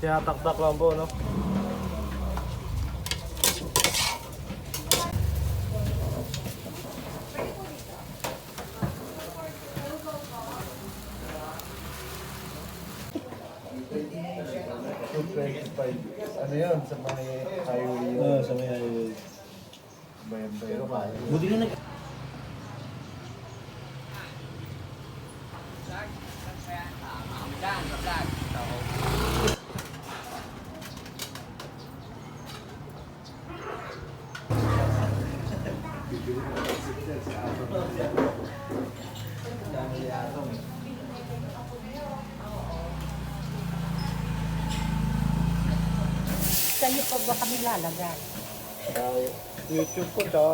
Tinataktak lang po, no? Ano yun? Sa may highway yun? Oo, sa may highway. Bayan-bayan. Buti na nag... Saan pa ba kami lalagay? YouTube ko, tsaka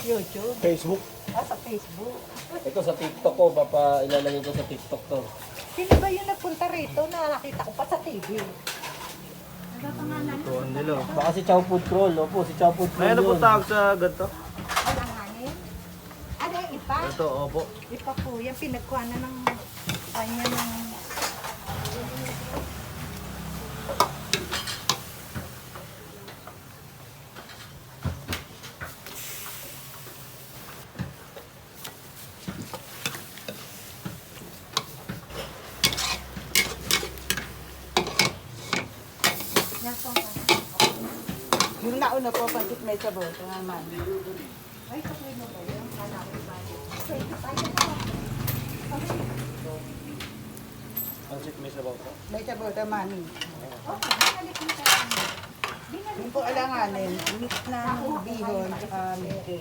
YouTube? Facebook. Sa Facebook. Ito sa TikTok ko, ilalagay ko sa TikTok to. Sino ba yung nagpunta rito na nakita ko pa sa TV? Ano ba pangalan? Ito, ang nilo. Baka si Chow Food Crawl, opo, si Chow Food Crawl Ay, ano po yun. tawag sa ganito? Alanganin? Ano yung ipa? Ito, opo. Ipa po. Yan pinagkuha na ng kanya ng... Yung nauna po, pansit may sabor. Ito naman. Ay, sabi mo ba yun? Kala ko ba yun? Pwede pa yun. Pansit may sabaw po. May sabor ito, mami. Yung po alanganin, mix na bihon, mete.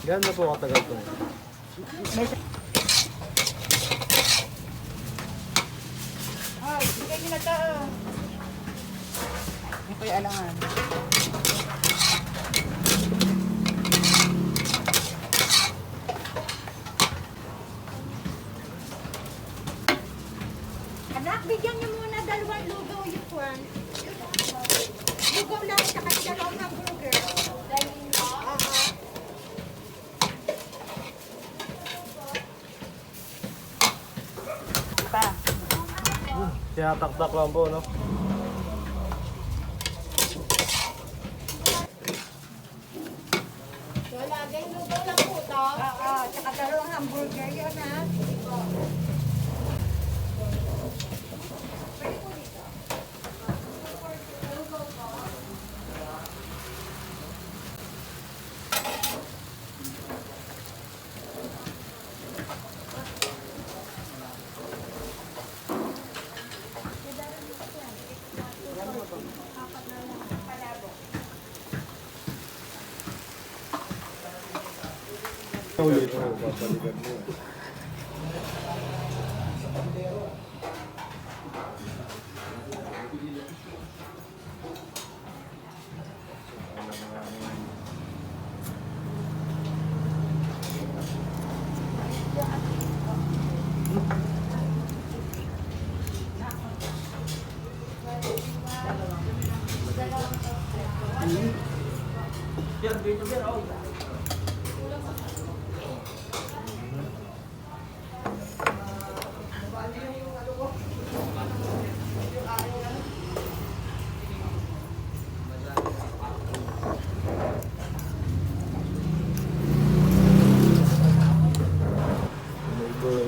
Gano'n na po katagal to? May ay, bigay nyo na ito. Yung po yung alangan. Anak, bigyan niyo muna dalawang lugaw yung kwan. Lugaw lang, saka dalawang hamburger. Pa. Tinataktak lang po, no? Wala, ganyan lugaw lang po to. Oo, saka dalawang hamburger yun ha. Ulit mo, papaligan mo.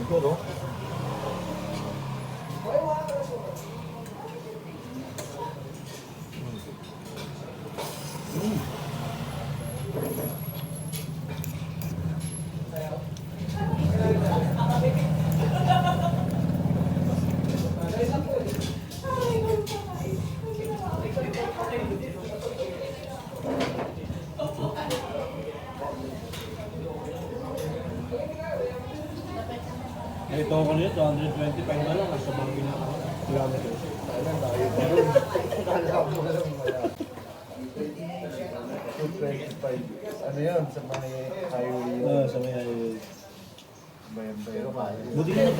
Ito, no? Ito ako nito, 225 na lang, nasa bangin na ako. Kilometers. Kailan tayo pa rin? Kala mo lang wala. 225. Ano yun? Sa may highway yun? Oo, sa may highway. Bayan-bayan. Buti na nag...